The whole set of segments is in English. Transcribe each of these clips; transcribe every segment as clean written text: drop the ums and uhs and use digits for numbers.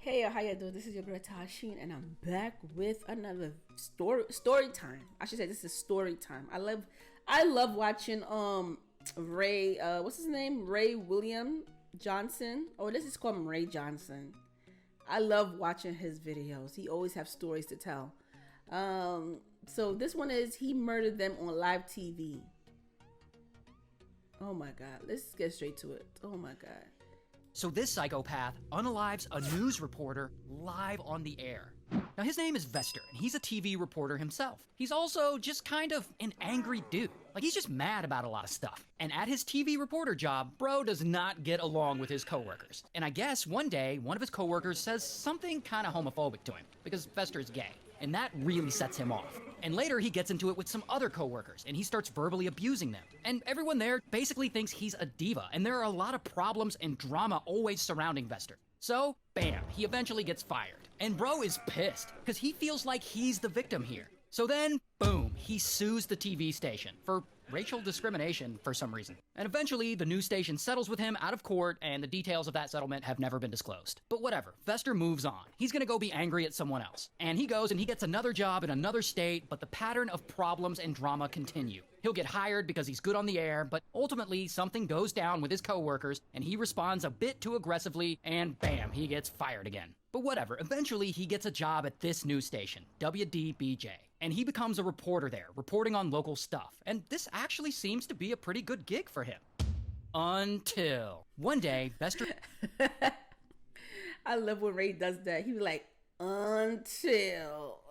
Hey, how you doing? This is your girl Tashin, and I'm back with another story time. I should say this is story time. I love watching Ray what's his name? Ray William Johnson. Or let's just call him Ray Johnson. I love watching his videos. He always have stories to tell. So this one is he murdered them on live TV. Oh my god. Let's get straight to it. Oh my god. So this psychopath unalives a news reporter live on the air. Now his name is Vester, and he's a TV reporter himself. He's also just kind of an angry dude. Like, he's just mad about a lot of stuff. And at his TV reporter job, bro does not get along with his coworkers. And I guess one day, one of his coworkers says something kind of homophobic to him, because Vester is gay. And that really sets him off. And later he gets into it with some other coworkers, and he starts verbally abusing them. And everyone there basically thinks he's a diva, and there are a lot of problems and drama always surrounding Vester. So, bam, he eventually gets fired. And bro is pissed, because he feels like he's the victim here. So then, boom, he sues the TV station for racial discrimination for some reason. And eventually, the news station settles with him out of court, and the details of that settlement have never been disclosed. But whatever, Vester moves on. He's gonna go be angry at someone else. And he goes and he gets another job in another state, but the pattern of problems and drama continue. He'll get hired because he's good on the air, but ultimately something goes down with his coworkers, and he responds a bit too aggressively, and bam, he gets fired again. But whatever, eventually he gets a job at this news station, WDBJ, and he becomes a reporter there, reporting on local stuff. And this actually seems to be a pretty good gig for him. Until one day, Vester... I love when Ray does that. He was like, until.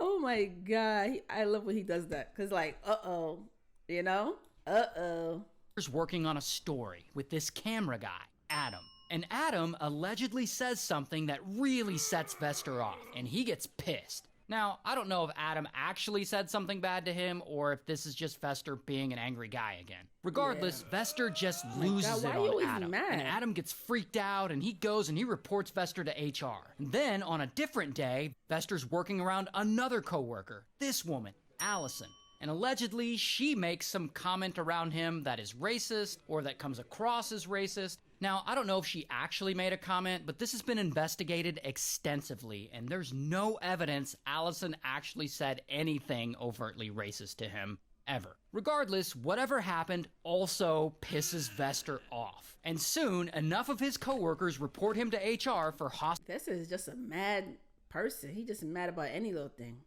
Oh my god. I love when he does that. Because like, uh-oh. You know? Uh-oh. ...is working on a story with this camera guy, Adam. And Adam allegedly says something that really sets Vester off, and he gets pissed. Now, I don't know if Adam actually said something bad to him, or if this is just Vester being an angry guy again. Regardless, yeah. Vester just loses it on Adam. And Adam gets freaked out, and he goes and he reports Vester to HR. And then, on a different day, Vester's working around another coworker, this woman, Allison. And allegedly, she makes some comment around him that is racist, or that comes across as racist. Now, I don't know if she actually made a comment, but this has been investigated extensively, and there's no evidence Allison actually said anything overtly racist to him, ever. Regardless, whatever happened also pisses Vester off. And soon, enough of his coworkers report him to HR for This is just a mad person. He just mad about any little thing.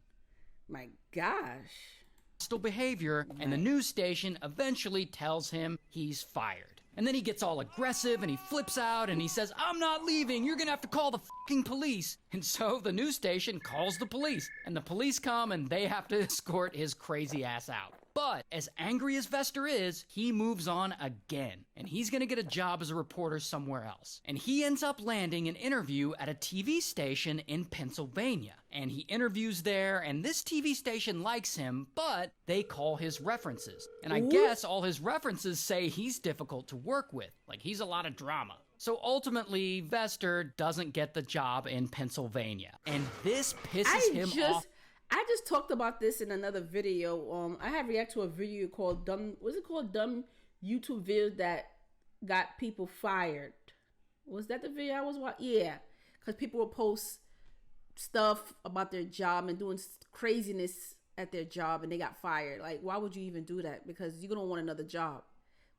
My gosh. Hostile behavior, and the news station eventually tells him he's fired. And then he gets all aggressive and he flips out and he says, "I'm not leaving, you're gonna have to call the fucking police." And so the news station calls the police, and the police come and they have to escort his crazy ass out. But as angry as Vester is, he moves on again, and he's gonna get a job as a reporter somewhere else. And he ends up landing an interview at a TV station in Pennsylvania. And he interviews there, and this TV station likes him, but they call his references. And I guess all his references say he's difficult to work with, like he's a lot of drama. So ultimately, Vester doesn't get the job in Pennsylvania. And this pisses him off. I just talked about this in another video. I have reacted to a video called Dumb YouTube videos that got people fired. Was that the video I was watching? Yeah, because people will post stuff about their job and doing craziness at their job, and they got fired. Like, why would you even do that? Because you're gonna want another job.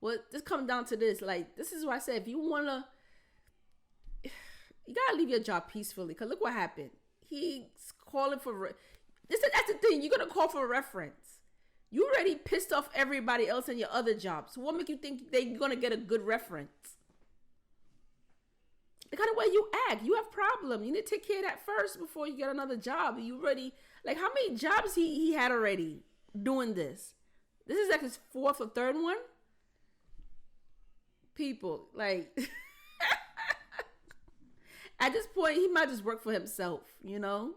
Well, this comes down to this. Like, this is why I said, if you wanna, you gotta leave your job peacefully. Because look what happened. He's calling for. That's the thing. You're going to call for a reference. You already pissed off everybody else in your other job. So what makes you think they're going to get a good reference? The kind of way you act. You have problem. You need to take care of that first before you get another job. You already, like, how many jobs he had already doing this? This is like his fourth or third one? People, like, at this point, he might just work for himself, you know?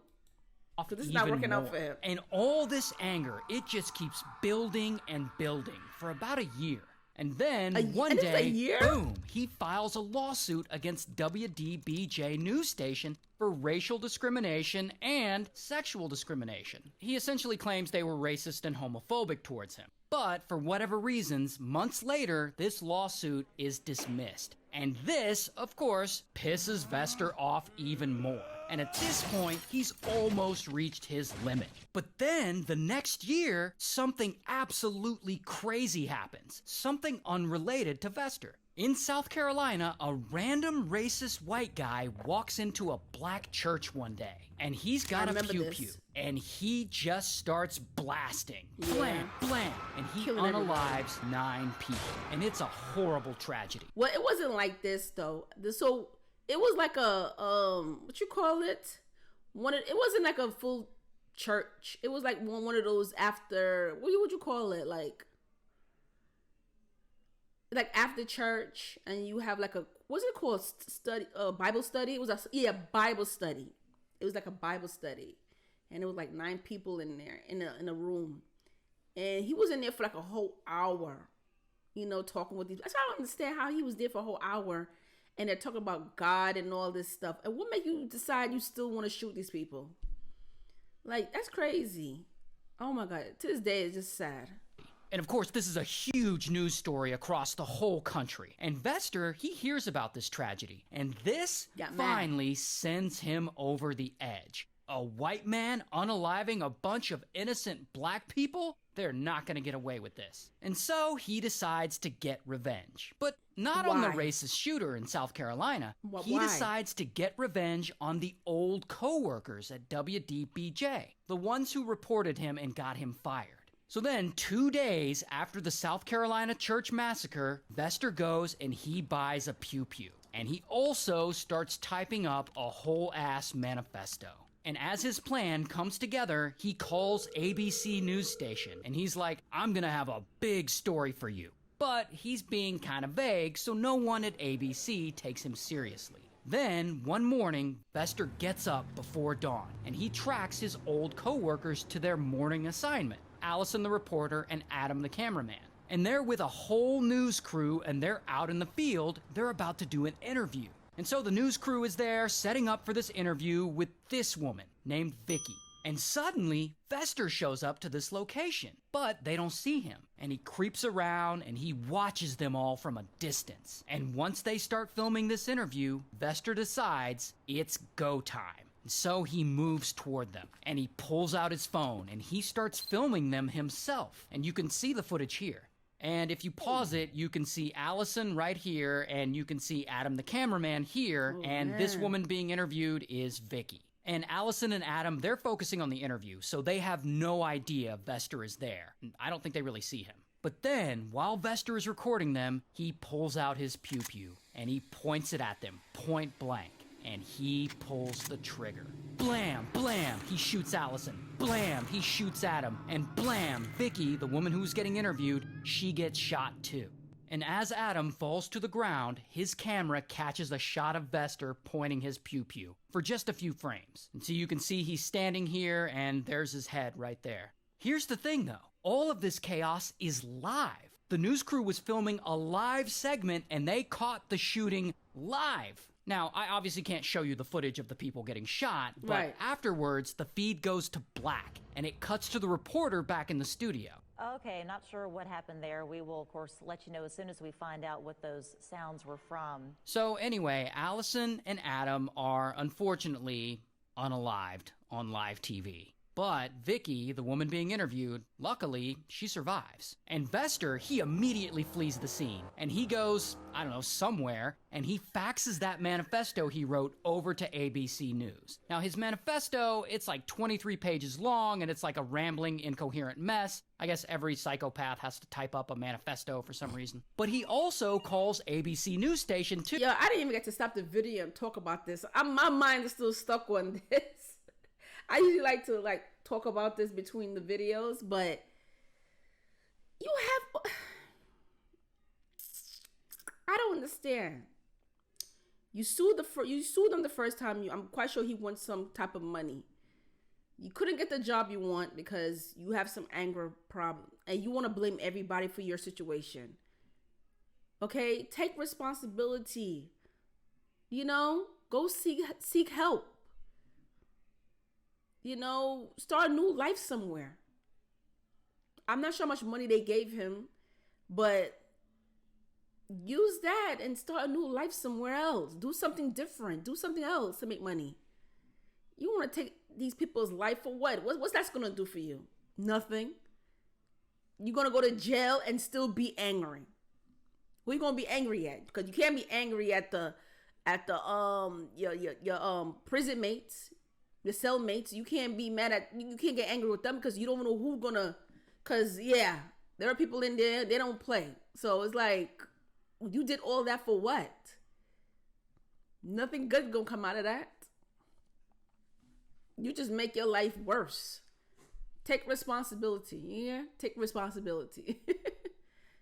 So this is not working out for him. And all this anger, it just keeps building and building for about a year. And then one day, boom, he files a lawsuit against WDBJ news station for racial discrimination and sexual discrimination. He essentially claims they were racist and homophobic towards him. But for whatever reasons, months later, this lawsuit is dismissed. And this, of course, pisses Vester off even more. And at this point, he's almost reached his limit. But then, the next year, something absolutely crazy happens. Something unrelated to Vester. In South Carolina, a random racist white guy walks into a black church one day. And he's got a pew-pew. And he just starts blasting. Blam, blam. And he unalives 9 people. And it's a horrible tragedy. Well, it wasn't like this, though. So, it was like a, what you call it? It wasn't like a full church. It was like one of those after, what would you call it? Like after church, and you have like what's it called? Bible study? It was Bible study. It was like a Bible study. And it was like 9 people in there, in a room. And he was in there for like a whole hour, talking with these. I don't understand how he was there for a whole hour. And they're talking about God and all this stuff. And what made you decide you still want to shoot these people? Like, that's crazy. Oh my God. To this day, it's just sad. And of course, this is a huge news story across the whole country. And Vester, he hears about this tragedy. And this finally sends him over the edge. A white man unaliving a bunch of innocent black people? They're not going to get away with this. And so he decides to get revenge. But not on the racist shooter in South Carolina. He decides to get revenge on the old co-workers at WDBJ, the ones who reported him and got him fired. So then, 2 days after the South Carolina church massacre, Vester goes and he buys a pew-pew. And he also starts typing up a whole-ass manifesto. And as his plan comes together, he calls ABC news station. And he's like, I'm gonna have a big story for you. But he's being kind of vague, so no one at ABC takes him seriously. Then, one morning, Vester gets up before dawn, and he tracks his old co-workers to their morning assignment. Allison the reporter and Adam the cameraman. And they're with a whole news crew, and they're out in the field. They're about to do an interview. And so the news crew is there setting up for this interview with this woman named Vicky. And suddenly, Vester shows up to this location, but they don't see him. And he creeps around and he watches them all from a distance. And once they start filming this interview, Vester decides it's go time. And so he moves toward them and he pulls out his phone and he starts filming them himself. And you can see the footage here. And if you pause it, you can see Allison right here, and you can see Adam the cameraman here, this woman being interviewed is Vicky. And Allison and Adam, they're focusing on the interview, so they have no idea Vester is there. I don't think they really see him. But then, while Vester is recording them, he pulls out his pew-pew, and he points it at them, point blank. And he pulls the trigger. Blam, blam, he shoots Allison. Blam, he shoots Adam. And blam, Vicky, the woman who's getting interviewed, she gets shot too. And as Adam falls to the ground, his camera catches a shot of Vester pointing his pew-pew for just a few frames. And so you can see he's standing here and there's his head right there. Here's the thing though, all of this chaos is live. The news crew was filming a live segment and they caught the shooting live. Now, I obviously can't show you the footage of the people getting shot, but afterwards, the feed goes to black, and it cuts to the reporter back in the studio. Okay, not sure what happened there. We will, of course, let you know as soon as we find out what those sounds were from. So anyway, Allison and Adam are unfortunately unalived on live TV. But Vicky, the woman being interviewed, luckily, she survives. And Vester, he immediately flees the scene. And he goes, I don't know, somewhere, and he faxes that manifesto he wrote over to ABC News. Now, his manifesto, it's like 23 pages long, and it's like a rambling, incoherent mess. I guess every psychopath has to type up a manifesto for some reason. But he also calls ABC News Station to... Yo, I didn't even get to stop the video and talk about this. My mind is still stuck on this. I usually like to talk about this between the videos, but you have... I don't understand. You sued them the first time. I'm quite sure he wants some type of money. You couldn't get the job you want because you have some anger problem, and you want to blame everybody for your situation. Okay, take responsibility. You know, go seek help. You know, start a new life somewhere. I'm not sure how much money they gave him, but use that and start a new life somewhere else. Do something different. Do something else to make money. You want to take these people's life for what? What's that going to do for you? Nothing. You're going to go to jail and still be angry. Who you going to be angry at? Because you can't be angry at the your prison mates, your cell mates. You can't be mad at, you can't get angry with them because you don't know who's going to, because yeah, there are people in there, they don't play. So it's like, you did all that for what? Nothing good gonna come out of that. You just make your life worse. Take responsibility. Yeah, take responsibility.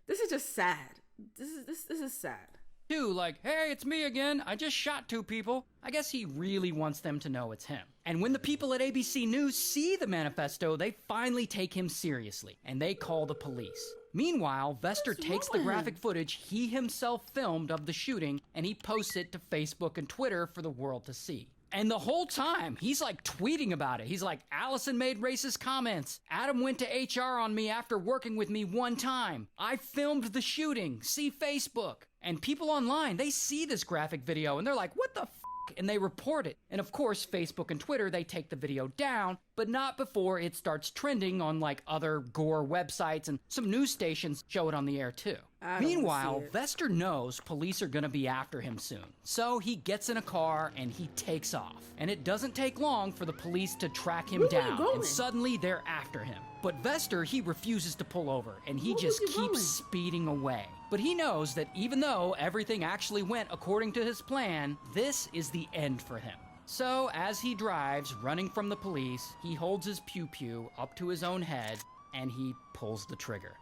This is just sad. This is sad. Like, hey, it's me again. I just shot 2 people. I guess he really wants them to know it's him. And when the people at ABC News see the manifesto, they finally take him seriously, and they call the police. Meanwhile, Vester takes the graphic footage he himself filmed of the shooting, and he posts it to Facebook and Twitter for the world to see. And the whole time, he's like tweeting about it. He's like, Allison made racist comments. Adam went to HR on me after working with me one time. I filmed the shooting. See Facebook. And people online, they see this graphic video and they're like, what the f***? And they report it. And of course, Facebook and Twitter, they take the video down, but not before it starts trending on like other gore websites, and some news stations show it on the air too. Meanwhile, Vester knows police are gonna be after him soon. So he gets in a car and he takes off. And it doesn't take long for the police to track him down, and suddenly they're after him. But Vester, he refuses to pull over, and he just keeps speeding away. But he knows that even though everything actually went according to his plan, this is the end for him. So as he drives, running from the police, he holds his pew-pew up to his own head, and he pulls the trigger.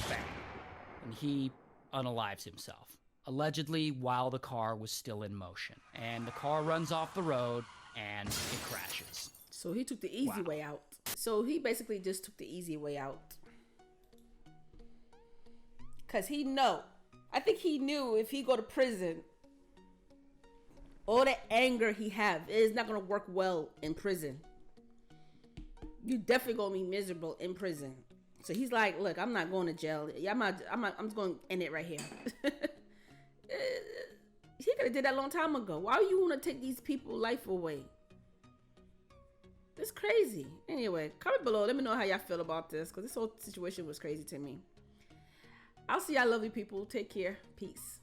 Bang. And he unalives himself, allegedly while the car was still in motion. And the car runs off the road, and it crashes. So he took the easy way out. So he basically just took the easy way out. Because I think he knew if he go to prison, all the anger he have is not going to work well in prison. You definitely going to be miserable in prison. So he's like, look, I'm not going to jail. I'm just going to end it right here. He could have did that a long time ago. Why you want to take these people's life away? It's crazy. Anyway, comment below. Let me know how y'all feel about this, because this whole situation was crazy to me. I'll see y'all lovely people. Take care. Peace.